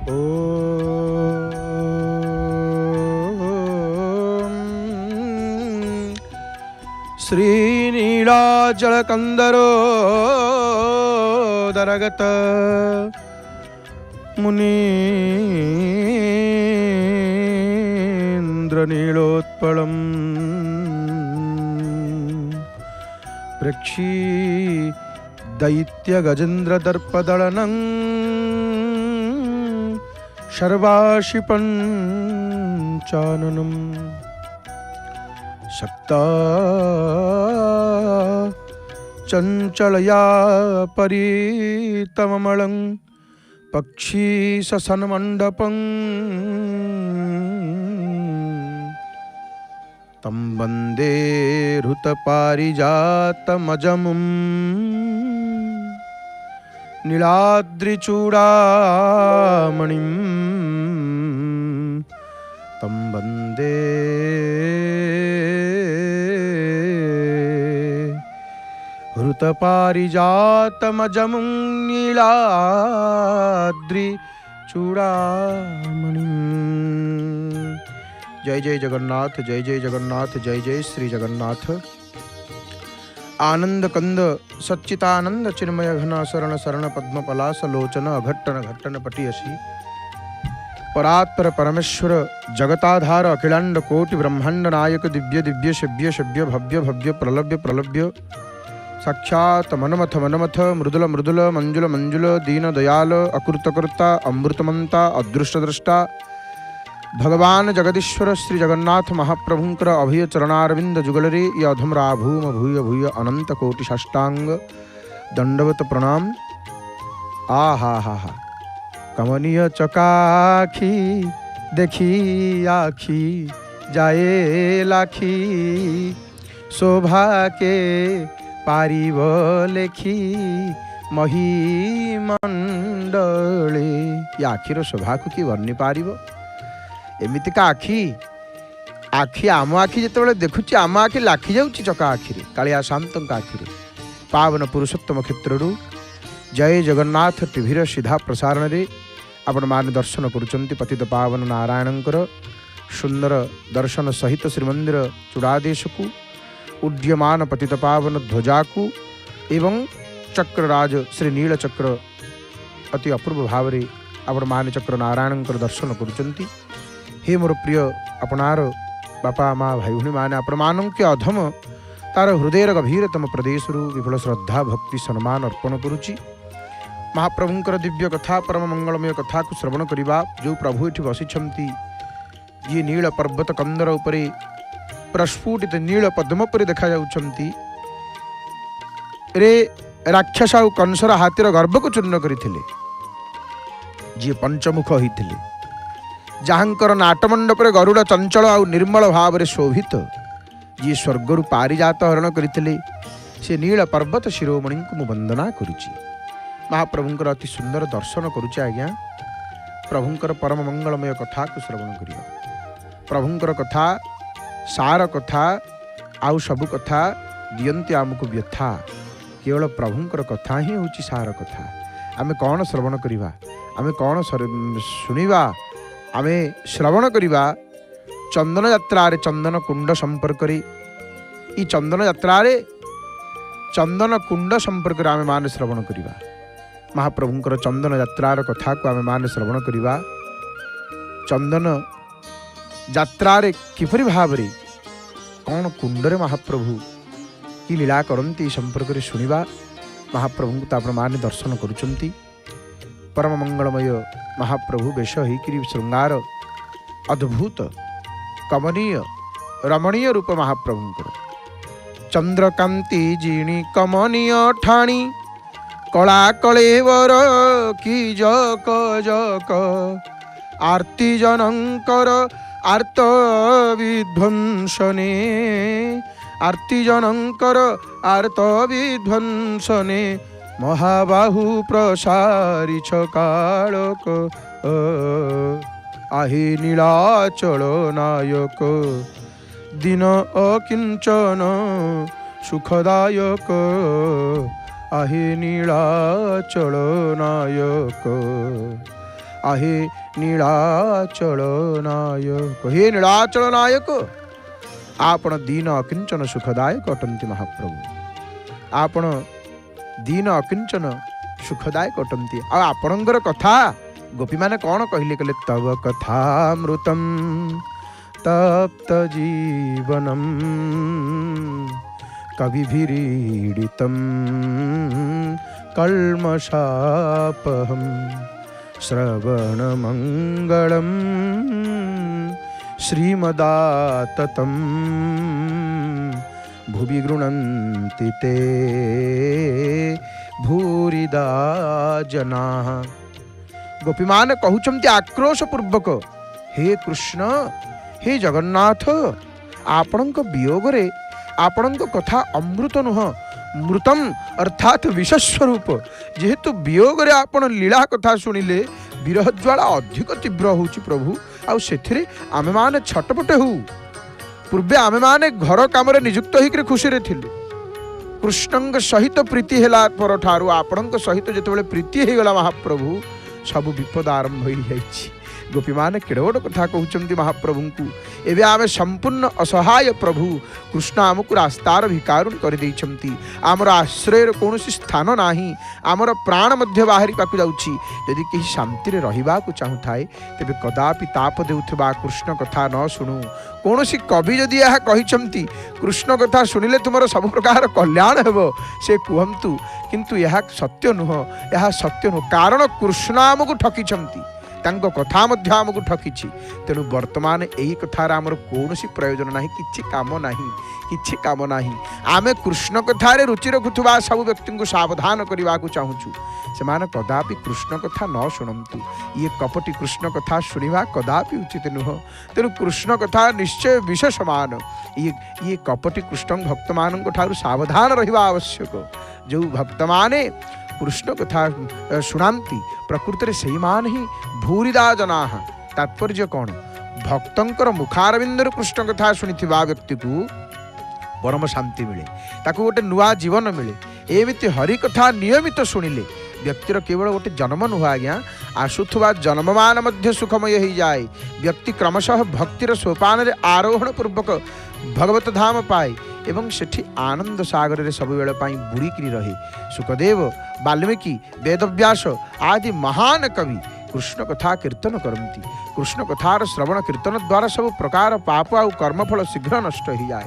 ॐ श्रीनीलाचलकन्दरोदरगत मुनीन्द्रनीलोत्पलम् प्रेक्षी दैत्यगजेन्द्रदर्पदलनं शर्वाशिपञ्चाननम् शक्ता चञ्चलया परितममलं पक्षीससन्मण्डपं तं वन्दे हृतपारिजातमजमुं नीलाद्रिचूडामणिं तं वन्दे हृतपारिजातमजमुं नीलाद्रिचूडामणिं। जय जय जगन्नाथ, जय जय जगन्नाथ, जय जय श्री जगन्नाथ। आनंद कंद सच्चितानंद चिन्मय घन शरण शरण पद्म पलास लोचन अघट्टन घट्टन पटियसी परात्पर परमेश्वर जगताधार अखिलांड कोटि ब्रह्मांड नायक दिव्य दिव्य शव्य शव्य भव्य भव्य प्रलभ्य प्रलभ्य साक्षात मनमथ मनमथ मृदुल मृदुल मंजुल मंजुल दीन दयाल अकृतकर्ता अमृतमंता अदृष्टद्रष्टा भगवान जगदीश्वर श्री जगन्नाथ महाप्रभुंकर अभय चरणारविंद जुगलरे यधमरा भूम भूय भूय अनंत कोटि साष्टांग दंडवत प्रणाम। आ हा हा हा कमनीय चकाखी देखी आखी जाए लाखी शोभा के पारिब लेखी महिमंडले। ये आखिर शोभा को कि वर्णि पारिब एमितिका आखि आखि आम आखि जिते देखुची आम आखि लाखि जाऊँगी चका आखिरे कालिया शांतंक आखिरे पावन पुरुषोत्तम क्षेत्रु जय जगन्नाथ टीभीर सीधा प्रसारण रे आपण मान दर्शन करुचंती पतित पावन नारायणंकर सुंदर दर्शन सहित श्रीमंदिर चूड़ादेश को उड्यमान पतित पावन ध्वजा को एवं चक्रराज श्री नीलचक्र अति अपूर्व भाव रे आपण मान चक्र नारायणंकर दर्शन करुचंती। हे मोर प्रिय अपनार बापा माँ भाई भूणी मैंने आपण मान के अधम तार हृदय गभीरतम प्रदेश विफल श्रद्धा भक्ति सम्मान अर्पण करुच्ची। महाप्रभुंकर दिव्य कथा परम मंगलमय कथा को श्रवण करवा जो प्रभु ये बसी ये नील पर्वत कंदर उपरे प्रस्फुटित नील पद्म पर देखा जाउछंती रे राक्षस आउ कंसर हाथीर गर्भ को चूर्ण करथिले जी पंचमुख होइथिले जहाँकर नाटमंडप गरुड़ चंचल आउ निर्मल भाव में शोभित जी स्वर्गरु पारिजात हरण करते से नील पर्वत शिरोमणि को मु वंदना करुच्ची। महाप्रभुंकर अति सुंदर दर्शन करुच्चे आज्ञा प्रभुंकर परम मंगलमय कथा को श्रवण करिया प्रभुंकर कथा सार कथा आउ सबु कथा दियंती आमको व्यथा केवल प्रभुंकर कथा ही होची सार कथा। आमे कौन श्रवण करिवा आमे कौन सुनिवा आमे श्रवण करिवा चंदन यात्रा रे चंदन कुंड संपर्क रे ई चंदन यात्रा रे चंदन कुंड संपर्क रे आमे मान श्रवण करिवा महाप्रभुंकर चंदन यात्रार कथा को आमे मान श्रवण करिवा चंदन यात्रा रे किपरि भाव रे कौन कुंड रे महाप्रभु की लीला करंती संपर्क रे सुनिवा महाप्रभु को आपण मान दर्शन करुचंती। परम मंगलमय महाप्रभु वेश होकर श्रृंगार अद्भुत कमनीय रमणीय रूप महाप्रभुंकर चंद्रकांति जीणी कमनीय ठाणी कला कलेवर की जक जक आरती जनकर आर्त विध्वंसने आरती जनकर आर्त विध्वंसने महाबाहु प्रसारी छकाड़क आहे नीलाचल नायक दिन अकिंचन सुखदायक आहे नीलाचल नायक आहे नीलाचल नायक। हे नीलाचल नायक, आपण दीन अकिंचन सुखदायक अटंती महाप्रभु। आपण दीन अकिंचन सुखदायक अटंती। आपणकर कथा गोपी माने कौन कहले कहले तव कथामृतम तप्त जीवनम कविभिरीडितम कल्मषापहम श्रवणमंगलम श्रीमदाततम भुवि गृह्णन्ति ते भूरिदा जनाः। गोपीमान कहउछन्ति आक्रोश पूर्वक, हे कृष्ण, हे जगन्नाथ, आपणक वियोगरे आपणक कथा अमृत नुह, मृतम अर्थात विषस्वरूप। जेहेतु वियोगरे आपण लीला कथा शुणिले विरह ज्वाला अधिक तीव्र होउछि प्रभु। आउ सेथिरे आमे माने छटपटे हो। पूर्वे आमे माने घर काम नियुक्त होकर खुशी रे थिले। कृष्णଙ୍କ सहित प्रीति हेला पर ठारू आपणଙ୍କ सहित जेतेबेले प्रीति हे गला महाप्रभु, सब विपद आरंभ हो जाइछि। गोपी माने केड़े बड़ कथा कहउछन्ति महाप्रभु को। एबे आमे संपूर्ण असहाय प्रभु कृष्ण आमको रास्तार भिकारुण कर दैछन्ति। आमर आश्रयर कोनोसी स्थान नाही, आमर प्राण मध्य बाहरी पाकु जाउछि। यदि केही शांति रे रहिबा को चाहुथाय तेबे कदापि ताप देउथबा कृष्ण कथा न सुनु। कोनोसी कवि जदि यह कहिछन्ति कृष्ण कथा सुनिले तुमर सब प्रकार कल्याण हेबो, से कुहंतु, किंतु यह सत्य नुह, यह सत्य नुह। कारण कृष्ण आमको ठकिछन्ति, तांको कथा मध्य आमको ठकिछि। तेणु वर्तमान एही कथार आमर कोनोसी प्रयोजन नाही, किछि काम नाही, किछि काम नाही। आमे कृष्ण कथारे रुचि रखुथबा सब व्यक्ति को सावधान करबा को चाहूछु, सेमाने कदापि कृष्ण कथा न शुणंतु। ये कपटी कृष्ण कथा शुणिबा कदापि उचित नुह। तेणु कृष्ण कथा निश्चय विष समान। ये कपटी कृष्ण भक्त मानक ठारू सावधान रहिबा आवश्यक। जो भक्त माने कृष्ण कथा शुणांती प्रकृति से मान ही भूरिदा जना। तात्पर्य कौन? भक्तंकर मुखारविंदर कृष्ण कथा शुणिथिबा व्यक्ति को परम शांति मिले, ताकू गोटे नुआ जीवन मिले। एमिति हरि कथा नियमित शुणिले व्यक्तिर केवल गोटे जन्म नुह आज्ञा, आसुथुवा जन्ममान मध्य सुखमय हो जाए। व्यक्ति क्रमशः भक्तिर सोपान आरोहण पूर्वक भगवत धाम पाए एवं सेठी आनंद सागर रे सब बेल पाई बुड़ीकी रहे। सुखदेव, वाल्मीकि, वेदव्यास आदि महान कवि कृष्ण कथा कीर्तन करती। कृष्ण कथार श्रवण कीर्तन द्वारा सब प्रकार पाप आ कर्मफल शीघ्र नष्ट हो जाए।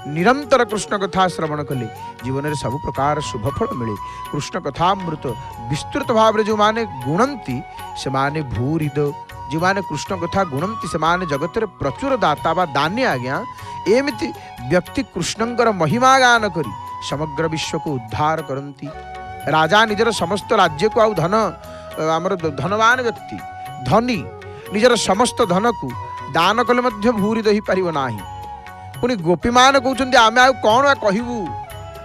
निरंतर कृष्ण कथा श्रवण कले जीवन में सब प्रकार शुभफल मिले। कृष्ण कथामृत विस्तृत भाव में जो माने गुणंती से माने भूरिद, जो माने कृष्ण कथा गुणंती से माने जगत रे प्रचुर दाता बा दानी आज्ञा। एमिति व्यक्ति कृष्णंकर महिमा गान करी समग्र विश्व को उद्धार करती। राजा निजर समस्त राज्य को आउ धन आमर धनवान व्यक्ति धनी निजर समस्त धन को दान कले मध्य भूरिद ही पारिब नाही। पुणी गोपी मान कहते आमे आ कौन कहबू,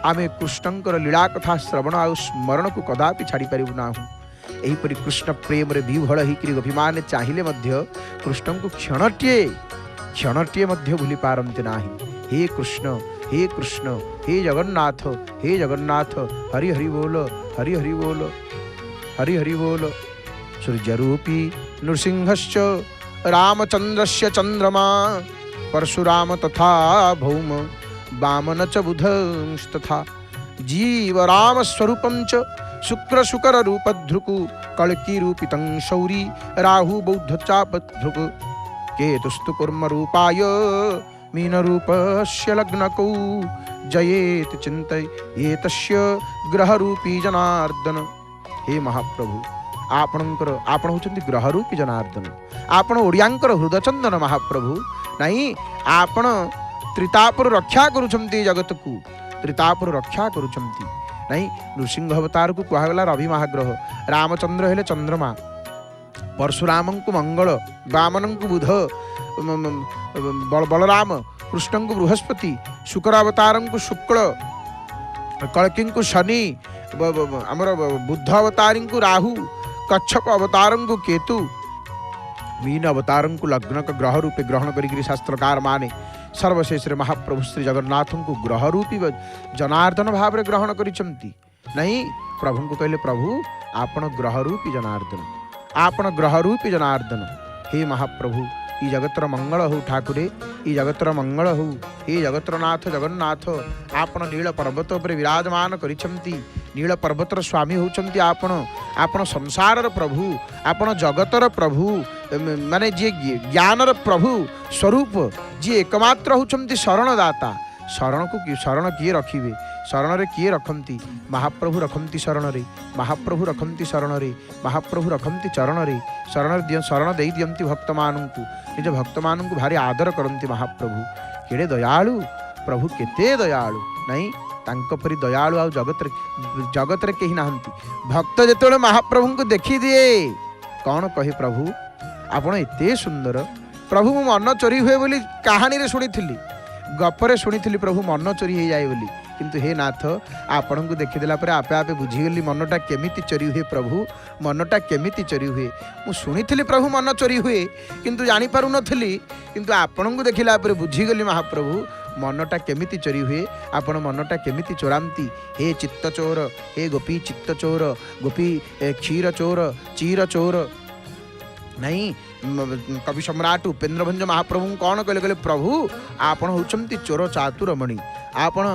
आमे कृष्णंकर लीला कथा श्रवण आ स्मरण को कदापि छाड़ी पारिबु नाहु। एहीपरि कृष्ण प्रेम रे विभोल होकर गोपी मान चाहिए मध्य कृष्ण को क्षणटिए मध्य भूली पारंती नाही। हे कृष्ण, हे कृष्ण, हे जगन्नाथ, हे जगन्नाथ, हरि हरि बोल, हरि हरि बोल, हरि हरि बोल। सूर्यरूपी नृसिंहश्च रामचंद्रस्य चंद्रमा परशुराम तथा भौम वामन च बुधस्तथा जीव राम स्वरूपं च शुक्र शुकर रूपधृकु कल्की रूपितं शौरी राहु बौद्ध चापधृक केतुस्तु कुर्म रूपाय मीन रूपस्य लग्नकौ जयेत चिन्तयेतस्य ग्रह रूपी जनार्दन। हे महाप्रभु, आपण होचंती ग्रह रूपी जनार्दन। आपण ओडियांकर हृदयचंदन महाप्रभु। नहीं आपण त्रितापुर रक्षा करुछंती, जगत को त्रितापुर रक्षा करुछंती। नहीं नृसिंह अवतार को कहगला रवि महाग्रह, रामचंद्र हेले चंद्रमा, परशुराम को मंगल, वामन को बुध, बलराम कृष्ण को बृहस्पति, शुक्र अवतार को शुक्ल, कल्की को शनि, आमर बुद्ध अवतारी को राहु, कच्छप अवतार को केतु, मीन अवतार को लग्न का ग्रह रूपे ग्रहण करी शास्त्रकार माने सर्वशेष महाप्रभु श्री जगन्नाथ को ग्रह रूपी जनार्दन भाव में ग्रहण करिसंती। नहीं प्रभु को कहले प्रभु आपण ग्रह रूपी जनार्दन। आपण ग्रहरूपी जनार्दन हे महाप्रभु ई जगतर मंगल हो ठाकुरे ई जगतर मंगल हो हे जगतर नाथ जगन्नाथ आपण नील पर्वत पर विराजमान करिछंती नील पर्वतर स्वामी होचंती आपण संसारर प्रभु आपण जगतर प्रभु माने जी ज्ञानर प्रभु स्वरूप जी एकमात्र होचंती शरणदाता शरण किए रखिबे शरण रे किए रखंती महाप्रभु रखंती शरण रे महाप्रभु रखंती शरण रे महाप्रभु रखंती चरण रे शरण देई दियंती भक्त मानंकु निज भक्त मानंकु भारी आदर करंती महाप्रभु केड़े दयालु प्रभु केते दयालु नहीं तांको परी दयालु आ जगत रे केही नाहंती भक्त जेतेबेले महाप्रभु को देखी दिए कौन कहे प्रभु आपण एते सुंदर प्रभु मो मन चोरी हुए बोली कहानी रे सुनी गपरे शुणी प्रभु मन चोरी हो जाए बोली किंतु हे नाथ आपण को देखीदेला पर आपे आपे बुझीगली मनटा केमिति चोरी हुए प्रभु मनटा केमिति चोरी हुए मु शुणी प्रभु मन चोरी हुए किंतु जानी पारु नथली किंतु आपण को देखिला पर बुझीगली महाप्रभु मनटा केमिति चोरी हुए आपण मनटा केमिति चोरांती हे चित्त चोर हे गोपी चित्त चोर गोपी क्षीर चोर चीर चोर नहीं कवि सम्राट उपेन्द्रभंज महाप्रभु कौन कहले कहले प्रभु आपण होचंती चोर चातुरमणि आपण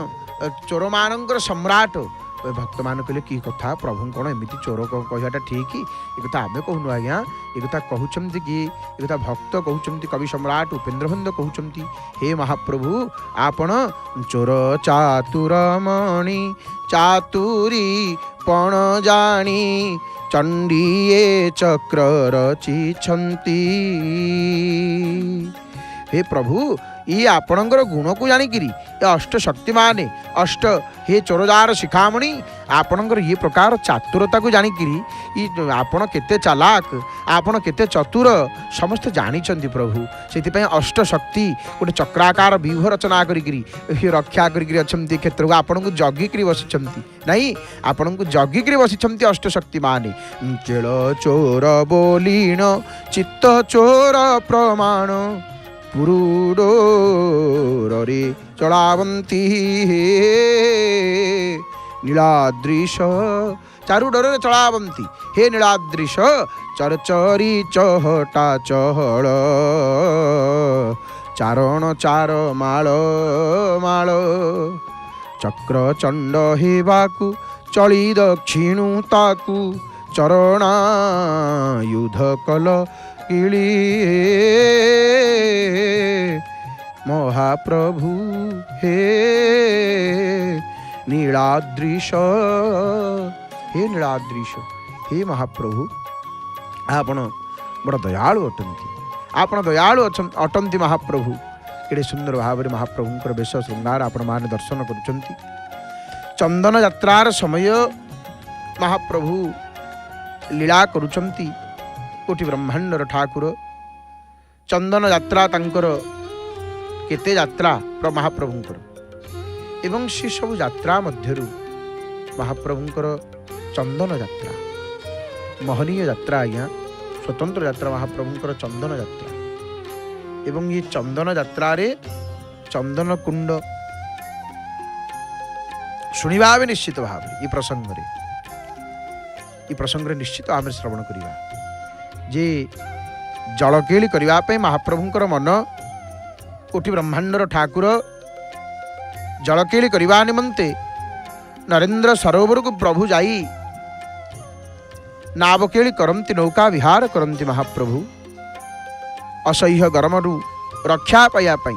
चोर मानकर सम्राट भक्त मान कहले की कथा प्रभु कौन एमती चोर कहवाटा ठीक ये कथा आम कहूनु आज्ञा ये कथा कहते कि ये कथा भक्त कहते कवि सम्राट उपेन्द्रभंज कहते हे महाप्रभु आपण चोर चातुरमणि चातुरी पण जानी चंडीए चक्र रचिछंती हे प्रभु ये आपणकर गुण को जानिकिरी ये अष्ट शक्तिमान अष्ट हे चोरजार शिखामणि आपणकर ये प्रकार चातुरता को जानिकिरी ये आपण केते चालाक आपण केते चतुर समस्त जानिछंती प्रभु से अष्ट शक्ति गोटे चक्राकार व्यूह रचना करिकिरी रक्षा करिकिरी अछंती क्षेत्र को आपण को जगिकिरी बसिछंती नहीं आपण को जगिकिरी बसिछंती अष्ट शक्तिमान चेल चोर बोलीण चित्त चोर प्रमाण पुरुडोरे चढ़ावंती नीलाद्रीश चारु डोरे चढ़ावंती हे नीलाद्रीश चरचरी चहटा चहल चारण चार माल माल चक्र चंड हेबाकु चली दक्षिणु ताकु चरणा युध कल किली महाप्रभु हे नीलाद्रीश हे महाप्रभु आपण बड़ दयालु अटंती आपण दयालु अटंती महाप्रभु केड़े सुंदर भाव महाप्रभुंकर बेश श्रृंगार आपण माने दर्शन करुचंती चंदन यात्रार समय महाप्रभु लीला करुचंती कोटि ब्रह्मांडर ठाकुर चंदन यात्रा तांकर केते यात्रा महाप्रभुंकर एवं से सब यात्रा मध्यरु महाप्रभुंकर चंदन यात्रा महनीय यात्रा आज्ञा स्वतंत्र यात्रा महाप्रभुंकर चंदन यात्रा एवं ये चंदन यात्रा रे चंदन कुंड शुणिबा निश्चित भाव ये प्रसंग रे निश्चित आम श्रवण करिबा जे जलकेली करने महाप्रभुंकर मन कोटि ब्रह्मांडर ठाकुर जलकेली करने निमंते नरेंद्र सरोवर को प्रभु जाई नावकेली करंती नौका विहार करंती महाप्रभु असह्य गरमरू रक्षा पाइबा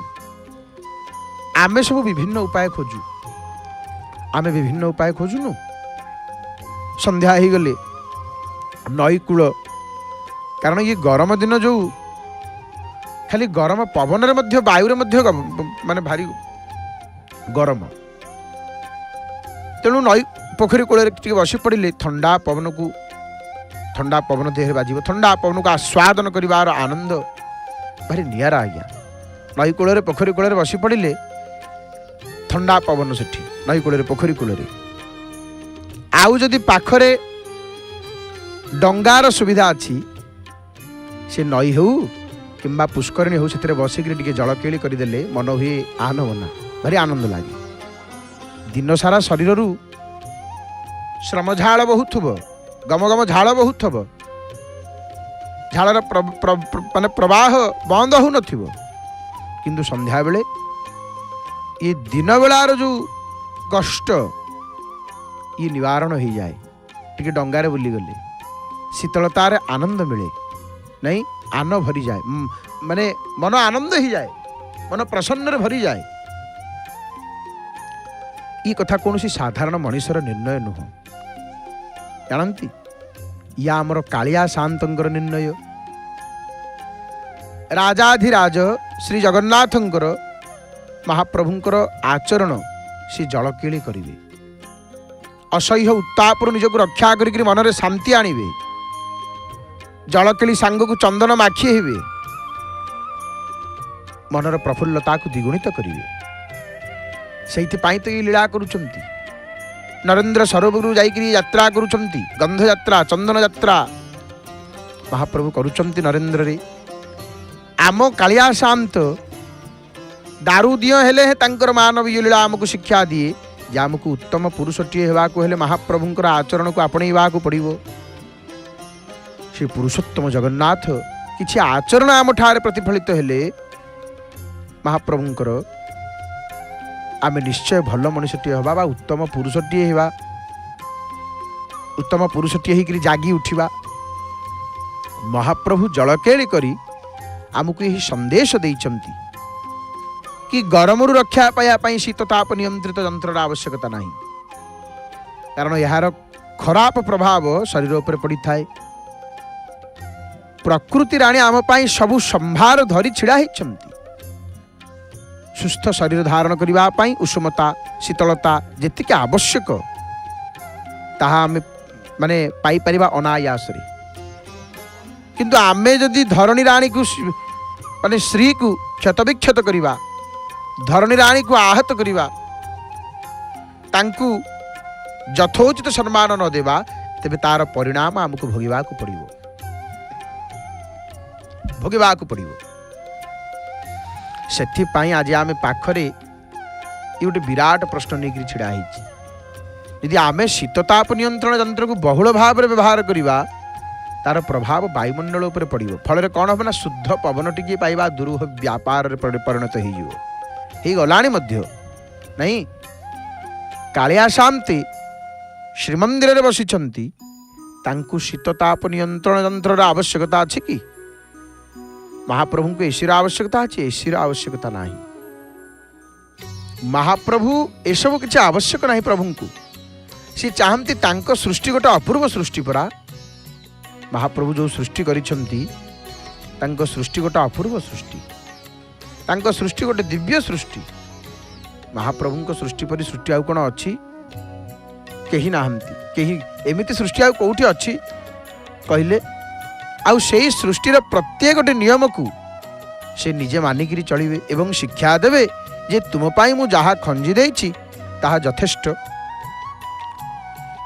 आमे सब विभिन्न उपाय खोजु आमे विभिन्न उपाय खोजुनु संध्या ही गले नई कूल कारण ये गरम दिन जो खाली गरम पवन रे मध्य वायु रे मध्य माने भारी गरम तेणु नई पोखरी कूल बसी पड़े ठंडा पवन देह बाजिब ठंडा पवन को आस्वादन कर आनंद भारी नियारा आज्ञा नई कूल पोखरी कूल बसी पड़े ठंडा पवन से नई कूल पोखरी कूल आउ जदि पाखरे डंगार सुविधा अच्छी से नई हो कि पुष्करणी हो से बसिक जलकेली करदे मन हुए आहन बना भारी आनंद लगे दिन सारा शरीर श्रम झाड़ बहुत थब गम गम झाड़ बहुत थब ଝାଳର ମାନେ ପ୍ରବାହ ବନ୍ଦ ହେଉନଥିବ, କିନ୍ତୁ ସନ୍ଧ୍ୟାବେଳେ ଏ ଦିନ ବେଳାର ଯେଉଁ କଷ୍ଟ ଇଏ ନିବାରଣ ହୋଇଯାଏ। ଟିକେ ଡଙ୍ଗାରେ ବୁଲିଗଲେ ଶୀତଳତାରେ ଆନନ୍ଦ ମିଳେ, ନାଇଁ ଆନ ଭରିଯାଏ, ମାନେ ମନ ଆନନ୍ଦ ହେଇଯାଏ, ମନ ପ୍ରସନ୍ନରେ ଭରିଯାଏ। ଏ କଥା କୌଣସି ସାଧାରଣ ମଣିଷର ନିର୍ଣ୍ଣୟ ନୁହଁ, ଜାଣନ୍ତି? ୟା ଆମର କାଳିଆ ସାଆନ୍ତଙ୍କର ନିର୍ଣ୍ଣୟ। ରାଜାଧିରାଜ ଶ୍ରୀ ଜଗନ୍ନାଥଙ୍କର ମହାପ୍ରଭୁଙ୍କର ଆଚରଣ ସେ ଜଳକେଳି କରିବେ, ଅସହ୍ୟ ଉତ୍ତାପରୁ ନିଜକୁ ରକ୍ଷା କରିକି ମନରେ ଶାନ୍ତି ଆଣିବେ, ଜଳକେଳି ସାଙ୍ଗକୁ ଚନ୍ଦନ ମାଖି ହେବେ, ମନର ପ୍ରଫୁଲ୍ଲତାକୁ ଦ୍ୱିଗୁଣିତ କରିବେ। ସେଇଥିପାଇଁ ତ ଏଇ ଲୀଳା କରୁଛନ୍ତି। ନରେନ୍ଦ୍ର ସରୋବରରୁ ଯାଇକରି ଯାତ୍ରା କରୁଛନ୍ତି, ଗନ୍ଧ ଯାତ୍ରା, ଚନ୍ଦନ ଯାତ୍ରା ମହାପ୍ରଭୁ କରୁଛନ୍ତି ନରେନ୍ଦ୍ରରେ। ଆମ କାଳିଆ ସାଆନ୍ତ ଦାରୁ ଦିଅ ହେଲେ ତାଙ୍କର ମାନବୀୟ ଲୀଳା ଆମକୁ ଶିକ୍ଷା ଦିଏ ଯେ ଆମକୁ ଉତ୍ତମ ପୁରୁଷଟିଏ ହେବାକୁ ହେଲେ ମହାପ୍ରଭୁଙ୍କର ଆଚରଣକୁ ଆପଣେଇବାକୁ ପଡ଼ିବ। ସେ ପୁରୁଷୋତ୍ତମ ଜଗନ୍ନାଥ କିଛି ଆଚରଣ ଆମଠାରେ ପ୍ରତିଫଳିତ ହେଲେ ମହାପ୍ରଭୁଙ୍କର ଆମେ ନିଶ୍ଚୟ ଭଲ ମଣିଷଟିଏ ହେବା ବା ଉତ୍ତମ ପୁରୁଷଟିଏ ହେବା, ଉତ୍ତମ ପୁରୁଷଟିଏ ହେଇକରି ଜାଗି ଉଠିବା। ମହାପ୍ରଭୁ ଜଳକେଳି କରି ଆମକୁ ଏହି ସନ୍ଦେଶ ଦେଇଛନ୍ତି କି ଗରମରୁ ରକ୍ଷା ପାଇବା ପାଇଁ ଶୀତ ତାପ ନିୟନ୍ତ୍ରିତ ଯନ୍ତ୍ରର ଆବଶ୍ୟକତା ନାହିଁ, କାରଣ ଏହାର ଖରାପ ପ୍ରଭାବ ଶରୀର ଉପରେ ପଡ଼ିଥାଏ। ପ୍ରକୃତି ରାଣୀ ଆମ ପାଇଁ ସବୁ ସମ୍ଭାର ଧରି ଛିଡ଼ା ହେଇଛନ୍ତି। ସୁସ୍ଥ ଶରୀର ଧାରଣ କରିବା ପାଇଁ ଉଷୁମତା, ଶୀତଳତା ଯେତିକି ଆବଶ୍ୟକ ତାହା ଆମେ ମାନେ ପାଇପାରିବା ଅନାୟାସରେ। କିନ୍ତୁ ଆମେ ଯଦି ଧରଣୀ ରାଣୀକୁ ମାନେ ସ୍ତ୍ରୀକୁ କ୍ଷତବିକ୍ଷତ କରିବା, ଧରଣୀ ରାଣୀକୁ ଆହତ କରିବା, ତାଙ୍କୁ ଯଥୋଚିତ ସମ୍ମାନ ନ ଦେବା, ତେବେ ତାର ପରିଣାମ ଆମକୁ ଭୋଗିବାକୁ ପଡ଼ିବ। ସେଥିପାଇଁ ଆଜି ଆମେ ପାଖରେ ଏ ଗୋଟେ ବିରାଟ ପ୍ରଶ୍ନ ନେଇକରି ଛିଡ଼ା ହେଇଛି। ଯଦି ଆମେ ଶୀତତାପ ନିୟନ୍ତ୍ରଣ ଯନ୍ତ୍ରକୁ ବହୁଳ ଭାବରେ ବ୍ୟବହାର କରିବା, ତାର ପ୍ରଭାବ ବାୟୁମଣ୍ଡଳ ଉପରେ ପଡ଼ିବ। ଫଳରେ କ'ଣ ହେବ ନା ଶୁଦ୍ଧ ପବନ ଟିକିଏ ପାଇବା ଦୁରୂହ ବ୍ୟାପାରରେ ପରିଣତ ହେଇଯିବ, ହେଇଗଲାଣି ମଧ୍ୟ। ନାଇଁ, କାଳିଆ ସାଆନ୍ତେ ଶ୍ରୀମନ୍ଦିରରେ ବସିଛନ୍ତି, ତାଙ୍କୁ ଶୀତତାପ ନିୟନ୍ତ୍ରଣ ଯନ୍ତ୍ରର ଆବଶ୍ୟକତା ଅଛି କି? ମହାପ୍ରଭୁଙ୍କୁ ଏସିର ଆବଶ୍ୟକତା ଅଛି? ଏସିର ଆବଶ୍ୟକତା ନାହିଁ। ମହାପ୍ରଭୁ ଏସବୁ କିଛି ଆବଶ୍ୟକ ନାହିଁ ପ୍ରଭୁଙ୍କୁ। ସେ ଚାହାନ୍ତି, ତାଙ୍କ ସୃଷ୍ଟି ଗୋଟେ ଅପୂର୍ବ ସୃଷ୍ଟି ପରା। ମହାପ୍ରଭୁ ଯେଉଁ ସୃଷ୍ଟି କରିଛନ୍ତି, ତାଙ୍କ ସୃଷ୍ଟି ଗୋଟେ ଅପୂର୍ବ ସୃଷ୍ଟି, ତାଙ୍କ ସୃଷ୍ଟି ଗୋଟେ ଦିବ୍ୟ ସୃଷ୍ଟି। ମହାପ୍ରଭୁଙ୍କ ସୃଷ୍ଟି ପରି ସୃଷ୍ଟି ଆଉ କ'ଣ ଅଛି? କେହି ନାହାନ୍ତି। କେହି ଏମିତି ସୃଷ୍ଟି ଆଉ କେଉଁଠି ଅଛି କହିଲେ? ଆଉ ସେଇ ସୃଷ୍ଟିର ପ୍ରତ୍ୟେକଟି ନିୟମକୁ ସେ ନିଜେ ମାନିକିରି ଚଳିବେ ଏବଂ ଶିକ୍ଷା ଦେବେ ଯେ ତୁମ ପାଇଁ ମୁଁ ଯାହା ଖଞ୍ଜି ଦେଇଛି ତାହା ଯଥେଷ୍ଟ।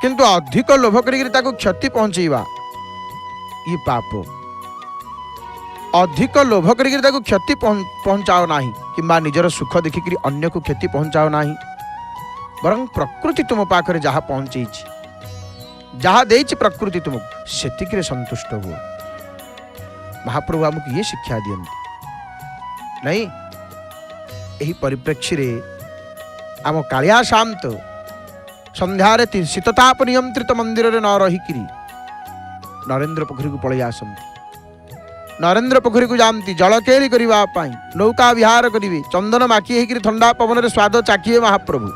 କିନ୍ତୁ ଅଧିକ ଲୋଭ କରିକି ତାକୁ କ୍ଷତି ପହଞ୍ଚେଇବା ଇଏ ପାପ। ଅଧିକ ଲୋଭ କରିକି ତାକୁ କ୍ଷତି ପହଞ୍ଚାଅ ନାହିଁ, କିମ୍ବା ନିଜର ସୁଖ ଦେଖିକିରି ଅନ୍ୟକୁ କ୍ଷତି ପହଞ୍ଚାଅ ନାହିଁ। ବରଂ ପ୍ରକୃତି ତୁମ ପାଖରେ ଯାହା ପହଞ୍ଚେଇଛି, ଯାହା ଦେଇଛି ପ୍ରକୃତି ତୁମକୁ, ସେତିକିରେ ସନ୍ତୁଷ୍ଟ ହୁଅ। ମହାପ୍ରଭୁ ଆମକୁ ଇଏ ଶିକ୍ଷା ଦିଅନ୍ତି। ନାଇଁ, ଏହି ପରିପ୍ରେକ୍ଷୀରେ ଆମ କାଳିଆ ସାଆନ୍ତ ସନ୍ଧ୍ୟାରେ ଶୀତତାପ ନିୟନ୍ତ୍ରିତ ମନ୍ଦିରରେ ନ ରହିକିରି ନରେନ୍ଦ୍ର ପୋଖରୀକୁ ପଳେଇ ଆସନ୍ତି। ନରେନ୍ଦ୍ର ପୋଖରୀକୁ ଯାଆନ୍ତି ଜଳକେଳି କରିବା ପାଇଁ, ନୌକା ବିହାର କରିବେ, ଚନ୍ଦନ ମାଖି ହେଇକିରି ଥଣ୍ଡା ପବନରେ ସ୍ୱାଦ ଚାଖିବେ ମହାପ୍ରଭୁ,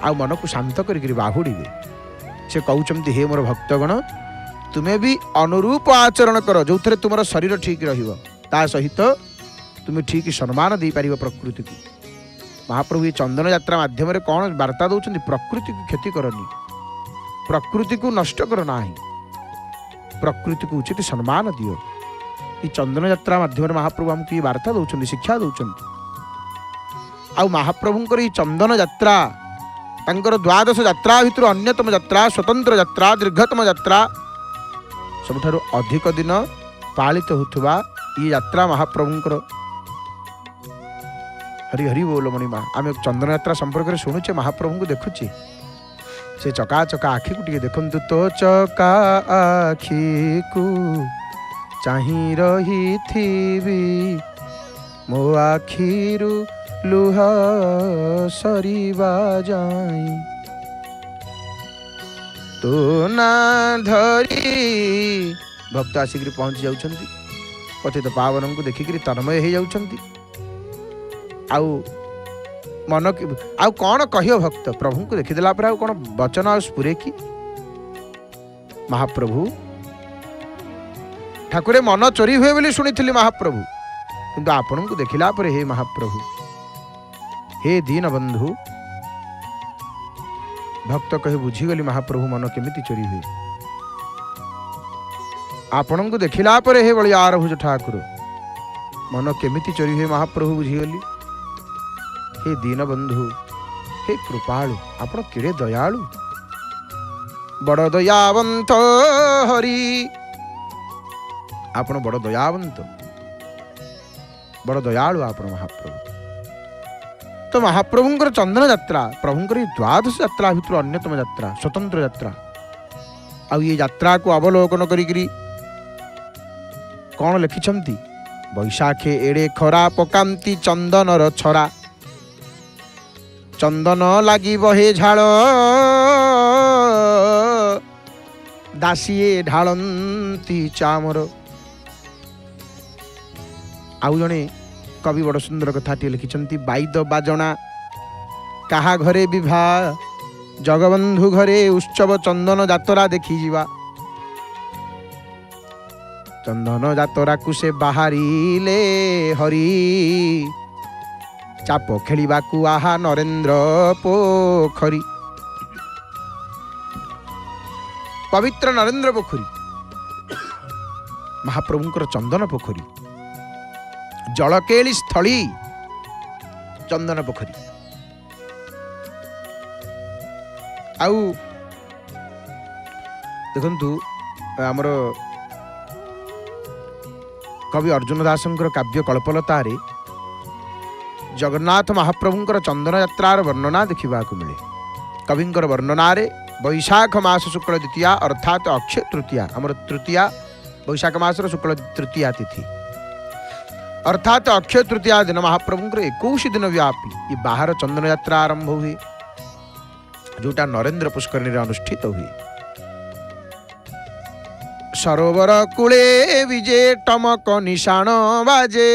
ଆଉ ମନକୁ ଶାନ୍ତ କରିକିରି ବାହୁଡ଼ିବେ। ସେ କହୁଛନ୍ତି, ହେ ମୋର ଭକ୍ତଗଣ, ତୁମେ ବି ଅନୁରୂପ ଆଚରଣ କର, ଯେଉଁଥିରେ ତୁମର ଶରୀର ଠିକ୍ ରହିବ, ତା ସହିତ ତୁମେ ଠିକ୍ ସମ୍ମାନ ଦେଇପାରିବ ପ୍ରକୃତିକୁ। ମହାପ୍ରଭୁ ଏ ଚନ୍ଦନ ଯାତ୍ରା ମାଧ୍ୟମରେ କ'ଣ ବାର୍ତ୍ତା ଦେଉଛନ୍ତି? ପ୍ରକୃତିକୁ କ୍ଷତି କରନି, ପ୍ରକୃତିକୁ ନଷ୍ଟ କର ନାହିଁ, ପ୍ରକୃତିକୁ ଉଚିତ ସମ୍ମାନ ଦିଅ। ଏ ଚନ୍ଦନ ଯାତ୍ରା ମାଧ୍ୟମରେ ମହାପ୍ରଭୁ ଆମକୁ ଏ ବାର୍ତ୍ତା ଦେଉଛନ୍ତି, ଶିକ୍ଷା ଦେଉଛନ୍ତି। ଆଉ ମହାପ୍ରଭୁଙ୍କର ଏଇ ଚନ୍ଦନ ଯାତ୍ରା ତାଙ୍କର ଦ୍ୱାଦଶ ଯାତ୍ରା ଭିତରୁ ଅନ୍ୟତମ ଯାତ୍ରା, ସ୍ୱତନ୍ତ୍ର ଯାତ୍ରା, ଦୀର୍ଘତମ ଯାତ୍ରା, ସବୁଠାରୁ ଅଧିକ ଦିନ ପାଳିତ ହେଉଥିବା ଏ ଯାତ୍ରା ମହାପ୍ରଭୁଙ୍କର। ହରି ହରି ବୋଲ ମଣିମା। ଆମେ ଚନ୍ଦନ ଯାତ୍ରା ସମ୍ପର୍କରେ ଶୁଣୁଛେ, ମହାପ୍ରଭୁଙ୍କୁ ଦେଖୁଛେ, ସେ ଚକା ଚକା ଆଖିକୁ ଟିକେ ଦେଖନ୍ତୁ। ତୋ ଚକା ଆଖିକୁ ଚାହିଁ ରହିଥିବି ମୋ ଆଖିରୁ ଲୁହ ସରିବା ଯାଇ ତୋ ନା ଧରି ଭକ୍ତ ଆସିକିରି ପହଞ୍ଚି ଯାଉଛନ୍ତି। ପତିତ ପାବନଙ୍କୁ ଦେଖିକିରି ତନ୍ମୟ ହେଇଯାଉଛନ୍ତି। ଆଉ ମନ ଆଉ କ'ଣ କହିବ ଭକ୍ତ? ପ୍ରଭୁଙ୍କୁ ଦେଖିଦେଲା ପରେ ଆଉ କ'ଣ ବଚନ ଆଉ ସ୍ଫୁରେ କି? ମହାପ୍ରଭୁ ଠାକୁରେ ମନ ଚୋରି ହୁଏ ବୋଲି ଶୁଣିଥିଲି ମହାପ୍ରଭୁ, କିନ୍ତୁ ଆପଣଙ୍କୁ ଦେଖିଲା ପରେ ହେ ମହାପ୍ରଭୁ, ହେ ଦୀନବନ୍ଧୁ, ଭକ୍ତ କହେ ବୁଝିଗଲି ମହାପ୍ରଭୁ ମନ କେମିତି ଚୋରି ହୁଏ। ଆପଣଙ୍କୁ ଦେଖିଲା ପରେ ହେ ବଳିୟାର ଭୁଜ ଠାକୁର ମନ କେମିତି ଚୋରି ହୁଏ ମହାପ୍ରଭୁ ବୁଝିଗଲି। ହେ ଦୀନବନ୍ଧୁ, ହେ କୃପାଳୁ, ଆପଣ କେଡ଼େ ଦୟାଳୁ, ବଡ଼ ଦୟାବନ୍ତ ହରି, ଆପଣ ବଡ଼ ଦୟାବନ୍ତ, ବଡ଼ ଦୟାଳୁ ଆପଣ ମହାପ୍ରଭୁ। ତ ମହାପ୍ରଭୁଙ୍କର ଚନ୍ଦନ ଯାତ୍ରା ପ୍ରଭୁଙ୍କର ଏଇ ଦ୍ୱାଦଶ ଯାତ୍ରା ଭିତରୁ ଅନ୍ୟତମ ଯାତ୍ରା, ସ୍ୱତନ୍ତ୍ର ଯାତ୍ରା। ଆଉ ଏ ଯାତ୍ରାକୁ ଅବଲୋକନ କରିକିରି କ'ଣ ଲେଖିଛନ୍ତି? ବୈଶାଖେ ଏଡ଼େ ଖରା ପକାନ୍ତି ଚନ୍ଦନର ଛରା, ଚନ୍ଦନ ଲାଗି ବହେ ଝାଳ, ଦାସିଏ ଢାଳନ୍ତି ଚାମର। ଆଉ ଜଣେ କବି ବଡ଼ ସୁନ୍ଦର କଥାଟିଏ ଲେଖିଛନ୍ତି। ବାଇଦ ବାଜଣା କାହା ଘରେ ବିଭା, ଜଗବନ୍ଧୁ ଘରେ ଉତ୍ସବ ଚନ୍ଦନ ଯାତ୍ରା ଦେଖିଯିବା। ଚନ୍ଦନ ଯାତ୍ରାକୁ ସେ ବାହାରିଲେ ହରି, ଚାପ ଖେଳିବାକୁ ଆହା ନରେନ୍ଦ୍ର ପୋଖରୀ। ପବିତ୍ର ନରେନ୍ଦ୍ର ପୋଖରୀ ମହାପ୍ରଭୁଙ୍କର ଚନ୍ଦନ ପୋଖରୀ, ଜଳକେଳି ସ୍ଥଳୀ ଚନ୍ଦନ ପୋଖରୀ। ଆଉ ଦେଖନ୍ତୁ ଆମର କବି ଅର୍ଜୁନ ଦାସଙ୍କର କାବ୍ୟ କଳ୍ପଲତାରେ ଜଗନ୍ନାଥ ମହାପ୍ରଭୁଙ୍କର ଚନ୍ଦନ ଯାତ୍ରାର ବର୍ଣ୍ଣନା ଦେଖିବାକୁ ମିଳେ। କବିଙ୍କର ବର୍ଣ୍ଣନାରେ ବୈଶାଖ ମାସ ଶୁକ୍ଳ ଦ୍ୱିତୀୟା ଅର୍ଥାତ୍ ଅକ୍ଷୟ ତୃତୀୟା, ଆମର ତୃତୀୟା ବୈଶାଖ ମାସର ଶୁକ୍ଳ ତୃତୀୟା ତିଥି ଅର୍ଥାତ୍ ଅକ୍ଷୟ ତୃତୀୟା ଦିନ ମହାପ୍ରଭୁଙ୍କର 21 ଦିନ ବ୍ୟାପୀ ଏ ବାହାର ଚନ୍ଦନ ଯାତ୍ରା ଆରମ୍ଭ ହୁଏ, ଯୋଉଟା ନରେନ୍ଦ୍ର ପୁଷ୍କରିଣୀରେ ଅନୁଷ୍ଠିତ ହୁଏ। ସରୋବର କୂଳେ ବିଜେ ଟମକ ନିଶାଣ ବାଜେ,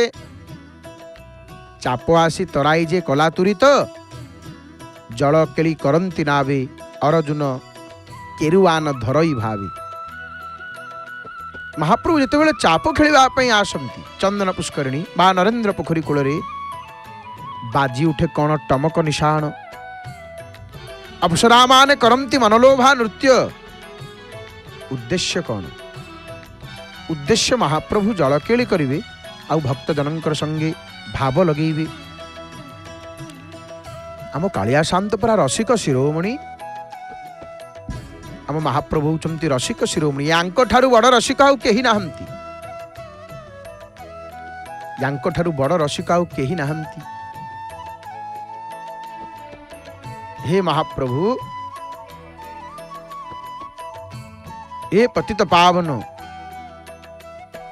ଚାପ ଆସି ତରାଇ ଯେ କଲା ତୁରିତ, ଜଳ କେଳି କରନ୍ତି ନାବେ, ଅରଜୁନ କେରୁଆନ ଧରଇ ଭାବେ। ମହାପ୍ରଭୁ ଯେତେବେଳେ ଚାପ ଖେଳିବା ପାଇଁ ଆସନ୍ତି ଚନ୍ଦନ ପୁଷ୍କରିଣୀ ବା ନରେନ୍ଦ୍ର ପୋଖରୀ କୂଳରେ, ବାଜି ଉଠେ କ'ଣ ଟମକ ନିଶାଣ, ଅପ୍ସରାମାନେ କରନ୍ତି ମନଲୋଭା ନୃତ୍ୟ। ଉଦ୍ଦେଶ୍ୟ କ'ଣ? ଉଦ୍ଦେଶ୍ୟ ମହାପ୍ରଭୁ ଜଳକେଳି କରିବେ ଆଉ ଭକ୍ତଜନଙ୍କର ସଙ୍ଗେ ଭାବ ଲଗେଇବେ। ଆମ କାଳିଆ ଶାନ୍ତ ପରା ରସିକ ଶିରୋମଣି, ଆମ ମହାପ୍ରଭୁ ହେଉଛନ୍ତି ରସିକ ଶିରୋମଣି। ୟାଙ୍କ ଠାରୁ ବଡ଼ ରସିକ ଆଉ କେହି ନାହାନ୍ତି, ୟାଙ୍କ ଠାରୁ ବଡ଼ ରସିକ ଆଉ କେହି ନାହାନ୍ତି। ହେ ମହାପ୍ରଭୁ, ଏ ପତିତ ପାବନ,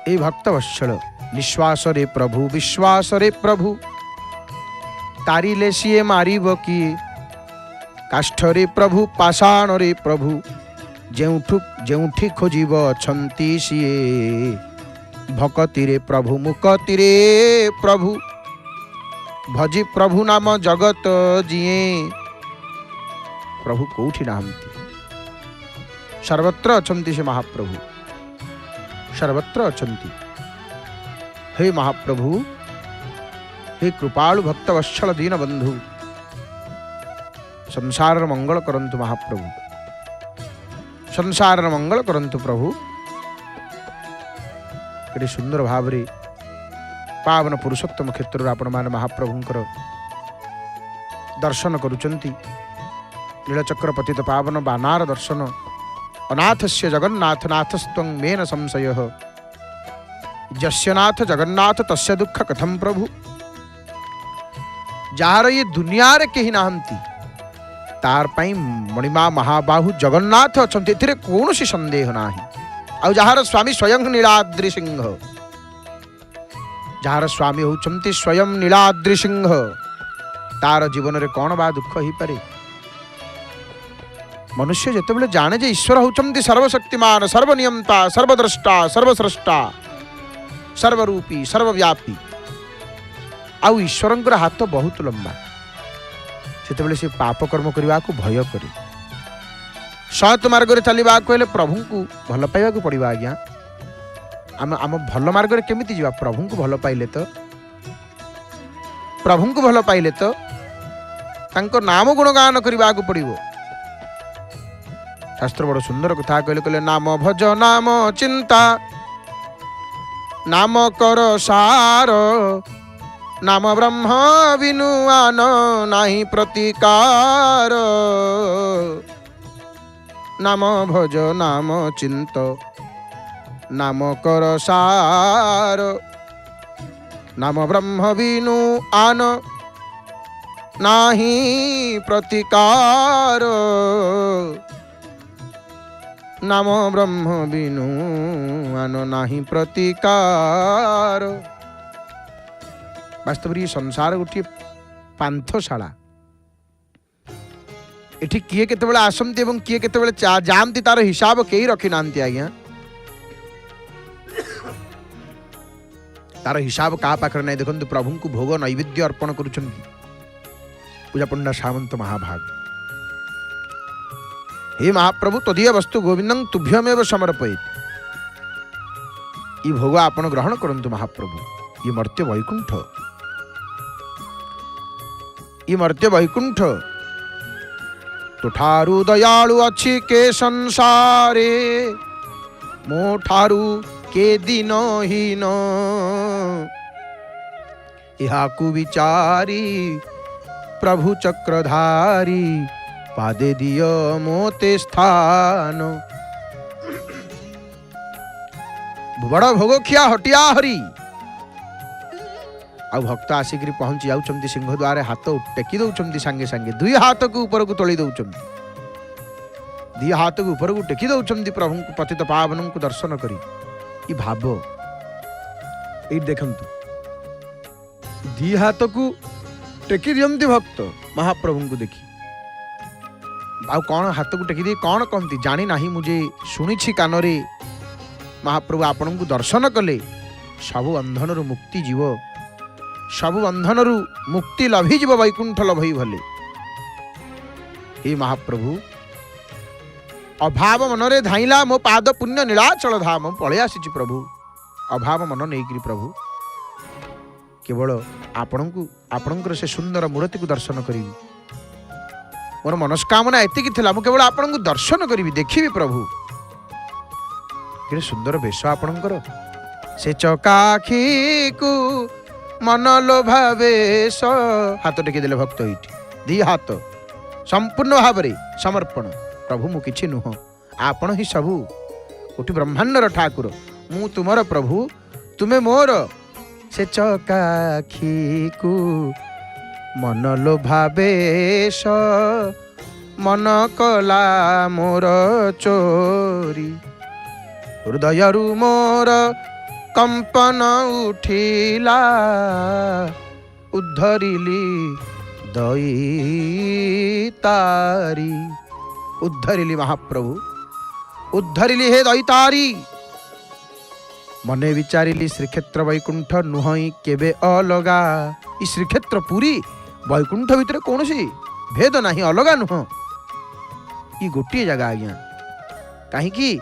ଏ ଭକ୍ତ ବତ୍ସଳ, ନିଶ୍ୱାସରେ ପ୍ରଭୁ ବିଶ୍ୱାସରେ ପ୍ରଭୁ, ତାରିଲେ ସିଏ ମାରିବ କିଏ, କାଷ୍ଠରେ ପ୍ରଭୁ ପାଷାଣରେ ପ୍ରଭୁ, ଯେଉଁଠି ଖୋଜିବ ଅଛନ୍ତି ସିଏ, ଭକତିରେ ପ୍ରଭୁ ମୁକତିରେ ପ୍ରଭୁ, ଭଜି ପ୍ରଭୁ ନାମ ଜଗତ ଯିଏ। ପ୍ରଭୁ କୋଉଠି ନାହାନ୍ତି, ସର୍ବତ୍ର ଅଛନ୍ତି ସେ ମହାପ୍ରଭୁ, ସର୍ବତ୍ର ଅଛନ୍ତି। ହେ ମହାପ୍ରଭୁ, ହେ କୃପାଳୁ ଭକ୍ତ ବତ୍ସଳ ଦୀନବନ୍ଧୁ, ସଂସାରର ମଙ୍ଗଳ କରନ୍ତୁ ମହାପ୍ରଭୁ, ସଂସାରର ମଙ୍ଗଳ କରନ୍ତୁ ପ୍ରଭୁ। ଏଠି ସୁନ୍ଦର ଭାବରେ ପାବନ ପୁରୁଷୋତ୍ତମ କ୍ଷେତ୍ରରେ ଆପଣମାନେ ମହାପ୍ରଭୁଙ୍କର ଦର୍ଶନ କରୁଛନ୍ତି। ନୀଳଚକ୍ର ପତିତ ପାବନ ବାନାର ଦର୍ଶନ, ଅନାଥସ୍ୟ ଜଗନ୍ନାଥ ନାଥସ୍ତ୍ୱଂ ମେନ ସଂଶୟଃ, ଯସ୍ୟ ନାଥ ଜଗନ୍ନାଥ ତସ୍ୟ ଦୁଃଖ କଥଂ ପ୍ରଭୁ। ଯାହାର ଏ ଦୁନିଆରେ କେହି ନାହାନ୍ତି ତାର ପାଇଁ ମଣିମା ମହାବାହୁ ଜଗନ୍ନାଥ ଅଛନ୍ତି, ଏଥିରେ କୌଣସି ସନ୍ଦେହ ନାହିଁ। ଆଉ ଯାହାର ସ୍ୱାମୀ ସ୍ୱୟଂ ନୀଳାଦ୍ରି ସିଂହ, ଯାହାର ସ୍ୱାମୀ ହେଉଛନ୍ତି ସ୍ୱୟଂ ନୀଳାଦ୍ରି ସିଂହ, ତାର ଜୀବନରେ କ'ଣ ବା ଦୁଃଖ ହେଇପାରେ? ମନୁଷ୍ୟ ଯେତେବେଳେ ଜାଣେ ଯେ ଈଶ୍ୱର ହେଉଛନ୍ତି ସର୍ବଶକ୍ତିମାନ, ସର୍ବନିୟନ୍ତା, ସର୍ବଦ୍ରଷ୍ଟା, ସର୍ବସ୍ରଷ୍ଟା, ସର୍ବରୂପୀ, ସର୍ବବ୍ୟାପୀ, ଆଉ ଈଶ୍ୱରଙ୍କର ହାତ ବହୁତ ଲମ୍ବା, ସେତେବେଳେ ସେ ପାପ କର୍ମ କରିବାକୁ ଭୟ କରେ। ସତ୍ ମାର୍ଗରେ ଚାଲିବାକୁ ହେଲେ ପ୍ରଭୁଙ୍କୁ ଭଲ ପାଇବାକୁ ପଡ଼ିବ। ଆଜ୍ଞା, ଆମ ଭଲ ମାର୍ଗରେ କେମିତି ଯିବା? ପ୍ରଭୁଙ୍କୁ ଭଲ ପାଇଲେ ତ, ପ୍ରଭୁଙ୍କୁ ଭଲ ପାଇଲେ ତ ତାଙ୍କ ନାମ ଗୁଣଗାନ କରିବାକୁ ପଡ଼ିବ। ଶାସ୍ତ୍ର ବଡ଼ ସୁନ୍ଦର କଥା କହିଲେ, କହିଲେ ନାମ ଭଜ ନାମ ଚିନ୍ତା, ନାମ କର ସାର, ନାମ ବ୍ରହ୍ମ ବିନୁ ଆନ ନାହିଁ ପ୍ରତିକାର, ନାମ ଭଜ ନାମ ଚିନ୍ତ, ନାମ କର ସାର, ନାମ ବ୍ରହ୍ମ ବିନୁ ଆନ ନାହିଁ ପ୍ରତିକାର, ନାମ ବ୍ରହ୍ମ ବିନୁ ଆନ ନାହିଁ ପ୍ରତିକାର। ବାସ୍ତବରେ ଏ ସଂସାର ଗୋଟିଏ ପାନ୍ଥଶାଳା। ଏଠି କିଏ କେତେବେଳେ ଆସନ୍ତି ଏବଂ କିଏ କେତେବେଳେ ଯାଆନ୍ତି ତାର ହିସାବ କେହି ରଖିନାହାନ୍ତି। ଆଜ୍ଞା, ତାର ହିସାବ କାହା ପାଖରେ ନାହିଁ। ଦେଖନ୍ତୁ, ପ୍ରଭୁଙ୍କୁ ଭୋଗ ନୈବେଦ୍ୟ ଅର୍ପଣ କରୁଛନ୍ତି ପୂଜା ପଣ୍ଡା ସାମନ୍ତ ମହାଭାଗ। हे महाप्रभु तदीय वस्तु गोविंदं तुभ्यमेव समर्पयेत्। ये भोग आपण ग्रहण करंतु महाप्रभु। ये मर्त्य वैकुंठ, ये मर्त्य वैकुंठ तुठारु दयालु अच्छी के संसारे, मो ठारु के दिन हीन, इहाकु विचारी प्रभु चक्रधारी, पादे दियो मोते स्थान। बड़ भोग खिया हटिया हरि। आ भक्त आसिक पहुंची जाउछंती सिंह द्वारे, हाथ टेकी दउछंती संगे संगे, दुई हाथ को ऊपर को तोली दउछंती, दुई हाथ को ऊपर को टेकी दउछंती प्रभु को पतित पावन को दर्शन करी। ई भाव ये देखंतु, दुई हाथ को टेकी दियंती भक्त महाप्रभु को देखी। आउ कौन हाथ को टेकी दे कौन कहती जानी नहीं, मुझे शुणी कान रे महाप्रभु आपण को दर्शन कले, सबु बंधन मुक्ति जीव, सबु बंधन मुक्ति लभी जीव, वैकुंठ लभई भले। हे महाप्रभु अभाव मनरे धाइला मो पाद पुण्य नीलाचल धाम, पळे आसी प्रभु अभाव मन नहीं प्रभु केवल आपणकर से सुंदर मूर्ति को दर्शन करी। मोर मनस्कामना एतिकी थिला, मु केवल आपन को दर्शन करी, देखी प्रभु कि सुंदर वेश आपणकर, से चकाखी को मन लोभा वेश। हाथ टेकी देले भक्त एठी, दी हाथ संपूर्ण भाव समर्पण। प्रभु मु किछि नुह, आपण ही सबु, कोटि ब्रह्मांडर ठाकुर, मु तुमर प्रभु, तुमे मोर। से चकाखी को मन लोभा बेश, मन कला मोर चोरी, हृदयरु मोर कंपन उठिला, उद्धरिली दई तारी। उद्धरिली महाप्रभु, उद्धरिली हे दई तारी। मने विचारिली श्रीक्षेत्र वैकुंठ नुहई केबे अलगा। ई श्रीक्षेत्र पुरी वैकुंठ भितर कौन सी भेद नहीं, अलगा नुह, ये गोटे जगह। आज्ञा कहीं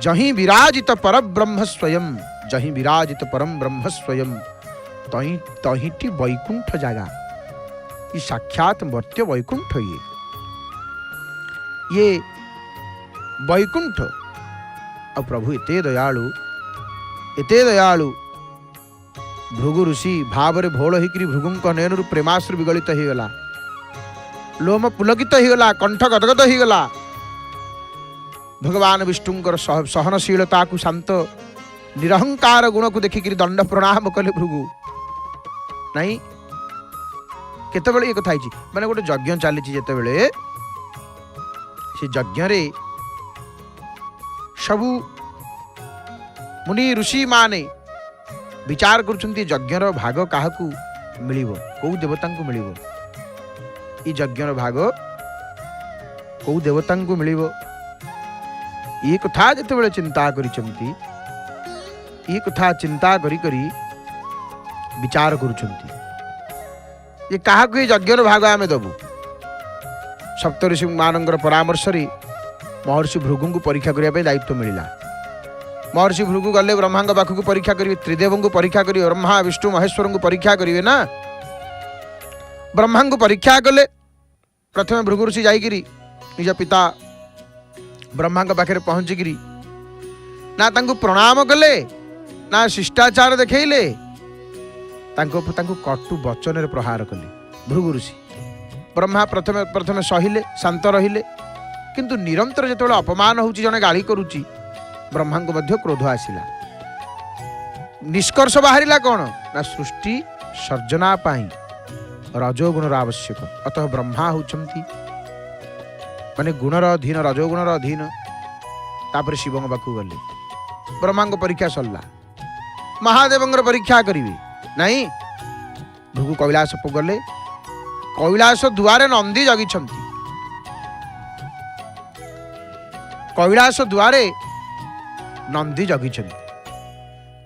जहीं विराजित पर ब्रह्म स्वयं, जहीं विराजित परम ब्रह्म स्वयं, तहीं वैकुंठ जगह। ये साक्षात मर्त्य वैकुंठ, ये वैकुंठ। और प्रभु एते दयालु, एते दयालु। भृगु ऋषि भाव भोल होकर भृगुं नयन प्रेमाश्रु विगलित हो गला, लोम पुलकित हो गला, कंठ गदगद हो गला। भगवान विष्णुंकर सहनशीलता को, शांत निरहंकार गुण को देखिक दंड प्रणाम कले भृगु। नहीं केतबेले ये कथा माने गोटे यज्ञ चली, जितेबेले से यज्ञ सबू मुनि ऋषि माने विचार करुछंती यज्ञर भाग काहाकू मिलिबो, कोउ देवतांकू मिलिबो, ई यज्ञर भाग कोउ देवतांकू मिलिबो। ये कथा जेतेबेले चिंता करिसंती, ये कथा चिंता करी करी विचार करुछंती ये काहाकू ये यज्ञर भाग आमे दबु। सप्तऋषि मानंकर परामर्श रे महर्षि भृगु को परीक्षा करिया पे दायित्व मिलिला। महर्षि भृगु गले ब्रह्मा पाखक को परीक्षा करेंगे, त्रिदेव को परीक्षा करेंगे, ब्रह्मा विष्णु महेश्वर को परीक्षा करेंगे ना। ब्रह्मा को परीक्षा कले प्रथम भृगु ऋषि जाइकिरी निज पिता ब्रह्मा पाखे पहुंचिकी ना तांको प्रणाम कले ना शिष्टाचार देखले, कटु वचन प्रहार कले भृगु ऋषि। ब्रह्मा प्रथम प्रथम सहिले शांत रहिले, किंतु निरंतर जो अपमान होची जने गाली करुची ब्रह्मा को मध्य क्रोध आसिला। निष्कर्ष बाहरिला कौन ना सृष्टि सर्जना पाई रजोगुणर आवश्यक। अतः ब्रह्मा होचंती माने गुणर अधीन, रजोगुणर अधीन। तापर शिव पाखु गले, ब्रह्मा को परीक्षा सरला, महादेव परीक्षा करिवे नहीं। भृगु कैलाश गले, कैलाश दुआरे नंदी जगिछंती। कैलाश दुआरे नंदी जगिछंती।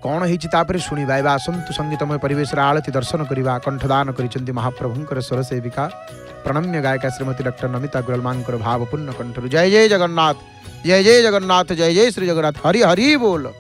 कौन होइछि तापर शुणिबा। एबा आसंतु संगीतमय परिवेश आळती दर्शन करिबा। कंठदान करिछंती महाप्रभुंकर स्वर सेविका प्रणम्य गायिका श्रीमती डॉक्टर नमिता गुरलमानकर भावपूर्ण कंठरु। जय जय जगन्नाथ, जय जय जगन्नाथ, जय जय श्री जगन्नाथ, हरि हरि बोल।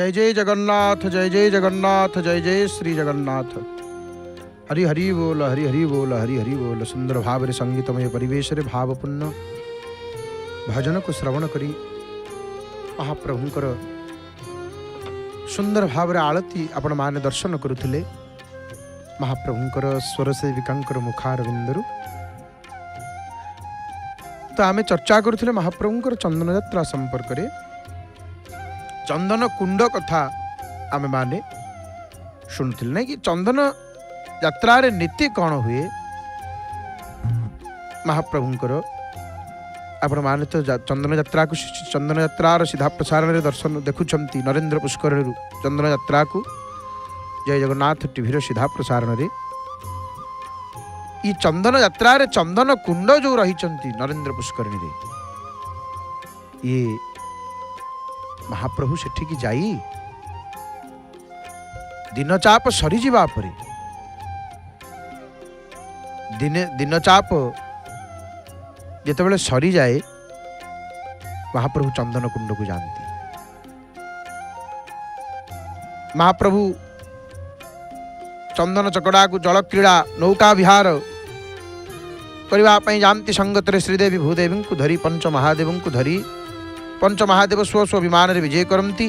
जय जय जगन्नाथ, जय जय जगन्नाथ, जय जय श्री जगन्नाथ। हरि हरि बोल, हरि हरि बोल, हरि हरि बोल। सुंदर भाव रे संगीतमय परिवेश रे भावपूर्ण भजन को श्रवण करी महाप्रभुंकर सुंदर भाव रे आळती आपण माने दर्शन करुथिले। महाप्रभुंकर स्वर सेविकांकर मुखारविंदरु तो आमे चर्चा करुथिले महाप्रभुंकर चंदन यात्रा संपर्क रे। चंदन कुंड कथा आमे माने शुणुथिले नै कि चंदन यात्रा रे नीति कौन हुए। महाप्रभुंकर आपण माने तो चंदन यात्रा को चंदन यात्रार सीधा प्रसारण रे दर्शन देखुछंती नरेंद्र पुष्कर चंदन यात्रा को जय जगन्नाथ टीवी सीधा प्रसारण रे। ई चंदन यात्रा रे चंदन कुंड जो रही नरेंद्र पुष्करणी रे, ये महाप्रभु सेठी की जाई दिन चाप सरी जीवा परे दिन चाप जेतेबेले सरी जाए महाप्रभु चंदन कुंड को जानती। महाप्रभु चंदन चकड़ा को जल क्रीड़ा नौका विहार करने जानती। संगत श्रीदेवी भूदेवी को धरी पंच महादेव को धरी पंच महादेव स्व स्व विमान रे विजय करती।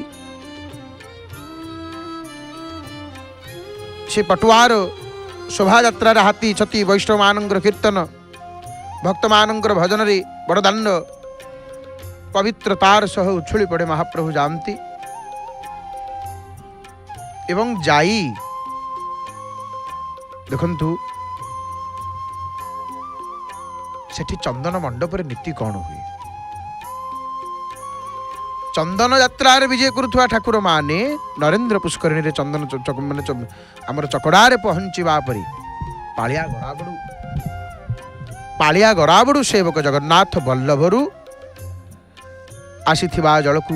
से पटुआर शोभा यात्रा हाथी छती वैष्णव मानंकर कीर्तन भक्त मानंकर भजन रे बड़दाण्ड पवित्रतार सह उछुली पड़े महाप्रभु जानती। एवं जाई देखंतु सेठी चंदन मंडप रे नीति कौन हुए। चंदन यात्रा रे विजय करुवा ठाकुर माने नरेंद्र पुष्करिणी रे चंदन माने आमर चकड़ा रे पहुंचीबा परी पालिया गराबड़ू सेवक जगन्नाथ वल्लभरू आसीथिबा जल को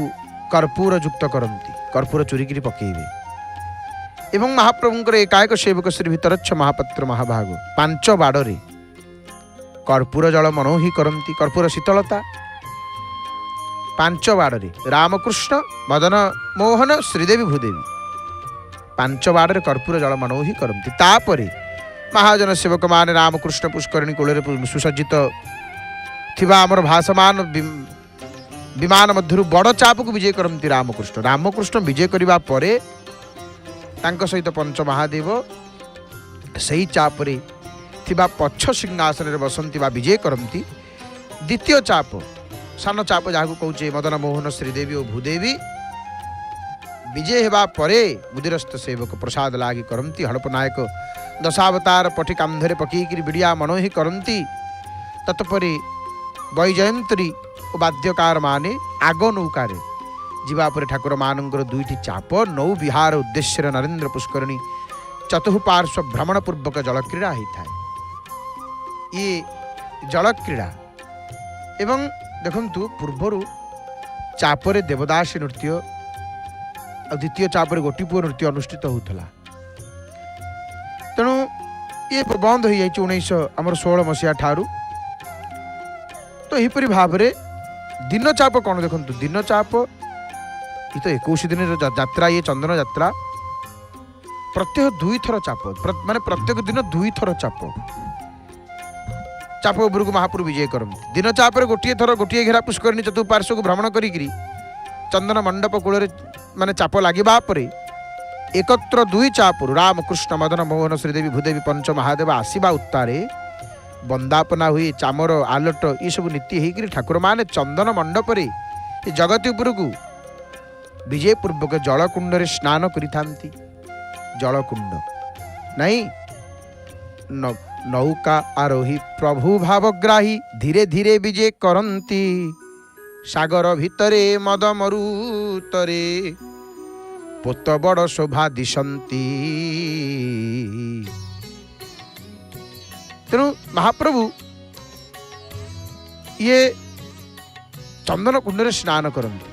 कर्पूर युक्त करंती। कर्पूर चुरीकी पकेइबे एवं महाप्रभुंकर एकाएक सेवक श्री भितरच्छ महापात्र महाभाग पांच बाड़े कर्पूर जल मनोही करती। कर्पूर शीतलता पांच बाड़े रामकृष्ण मदन मोहन श्रीदेवी भूदेवी पांच बाड़े कर्पूर जल मनोही करती। तापरे महाजन सेवक मान रामकृष्ण पुष्करिणी कूल सुसज्जित थिबा आमर भासमान विमान मध्य बड़ चाप को विजय करती। रामकृष्ण विजय करबा परे तांको सहित पंच महादेव सही चापरे थिबा पछ सिंहासन रे बसंती बा विजय करती। द्वितीय चाप सान चाप जहाँ कहूचे मदन मोहन श्रीदेवी और भूदेवी विजय हेबा परे मुदिरस्थ सेवक प्रसाद लागी करती। हड़प नायक दशावतार पटी कांधरे पकईकरी बिड़िया मनोही करती। तत्परे वैजयंत्री और वाद्यकार माने आग नौकार जीवापर ठाकुर मानंकर दुईटी चाप नौ विहार उद्देश्य नरेंद्र पुष्करिणी चतुःपार्श्व भ्रमण पूर्वक जलक्रीड़ा होता है। ये जलक्रीड़ा एवं देखंतु पूर्वर चापरे देवदासी नृत्य और द्वितीय चापरे गोटीपुओ नृत्य अनुष्ठित होता। तेणु ये बंद हो जाए 1916 मसीहा ठारू। तो यहीपरि भाव में दिन चाप कौन देखंतु दिन चाप ये तो 21 दिन यात्रा ये चंदन यात्रा प्रत्येक दुई थर चाप माने प्रत्येक दिन दुई थर चाप उपरକୁ महाप्रभु विजय करती। दिन चाप गोटे थर गोटे घेरा पुष्करिणी चतुर्पार्श्व को भ्रमण करी चंदन मंडप कूल माने चाप लगिबा परे एकत्र दुई चाप रामकृष्ण मदन मोहन श्रीदेवी भूदेवी पंच महादेव आसीबा उत्तारे बंदापना हुए चामर आलट ये सब नीति होकर ठाकुर माने चंदन मंडप रे जगती उपरକୁ विजय पूर्वक जलकुंड रे स्नान करिथांती। जलकुंड नहीं नौका आरोही प्रभु भावग्राही धीरे धीरे विजय करती। सागर भितरे मद मरुतरे पोत बड़ शोभा दिशंती। तेणु महाप्रभु ये चंदन कुंड रे स्नान करती।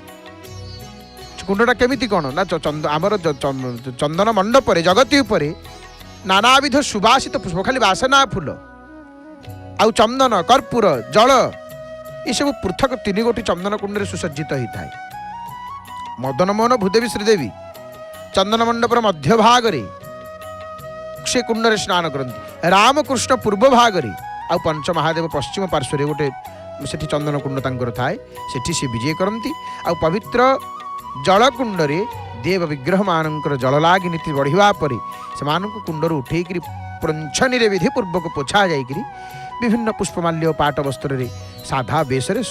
कुंडटा केमिति कौन ना आमर चंदन मंडप जगती उपरे नानाविध सुबासित पुष्प खाली बासना फूल आउ चंदन कर्पूर जल ये सब पृथक 3 गोटी चंदन कुंड रे सुसज्जित होता है। ମଦନମୋହନ ଭୂଦେବୀ ଶ୍ରୀଦେବୀ ଚନ୍ଦନ ମଣ୍ଡପର ମଧ୍ୟ ଭାଗରେ ସେ କୁଣ୍ଡରେ ସ୍ନାନ କରନ୍ତି। ରାମକୃଷ୍ଣ ପୂର୍ବ ଭାଗରେ ଆଉ ପଞ୍ଚମହାଦେବ ପଶ୍ଚିମ ପାର୍ଶ୍ୱରେ ଗୋଟେ ସେଠି ଚନ୍ଦନ କୁଣ୍ଡ ତାଙ୍କର ଥାଏ, ସେଠି ସେ ବିଜେ କରନ୍ତି। ଆଉ ପବିତ୍ର ଜଳକୁଣ୍ଡରେ ଦେବ ବିଗ୍ରହମାନଙ୍କର ଜଳ ଲାଗି ନୀତି ବଢ଼ିବା ପରେ ସେମାନଙ୍କୁ କୁଣ୍ଡରୁ ଉଠେଇକିରି ପ୍ରଞ୍ଛନିରେ ବିଧିପୂର୍ବକ ପୋଛା ଯାଇକିରି ବିଭିନ୍ନ ପୁଷ୍ପମାଲ୍ୟ ଓ ପାଟ ବସ୍ତ୍ରରେ ସାଧା ବେଶରେ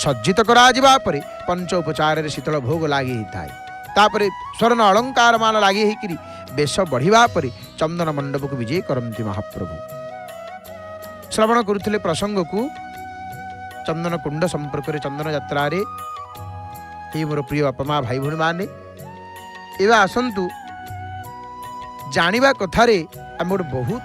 ସଜ୍ଜିତ କରାଯିବା ପରେ ପଞ୍ଚ ଉପଚାରରେ ଶୀତଳ ଭୋଗ ଲାଗି ହେଇଥାଏ। ତାପରେ ସ୍ୱର୍ଣ୍ଣ ଅଳଙ୍କାର ମାନ ଲାଗି ହେଇକିରି ବେଶ ବଢ଼ିବା ପରେ ଚନ୍ଦନ ମଣ୍ଡପକୁ ବିଜେ କରନ୍ତି ମହାପ୍ରଭୁ। ଶ୍ରବଣ କରୁଥିଲେ ପ୍ରସଙ୍ଗକୁ ଚନ୍ଦନ କୁଣ୍ଡ ସମ୍ପର୍କରେ ଚନ୍ଦନ ଯାତ୍ରାରେ। ଏଇ ମୋର ପ୍ରିୟ ବାପା ମା ଭାଇ ଭଉଣୀମାନେ, ଏବେ ଆସନ୍ତୁ ଜାଣିବା କଥାରେ ଆମେ ଗୋଟେ ବହୁତ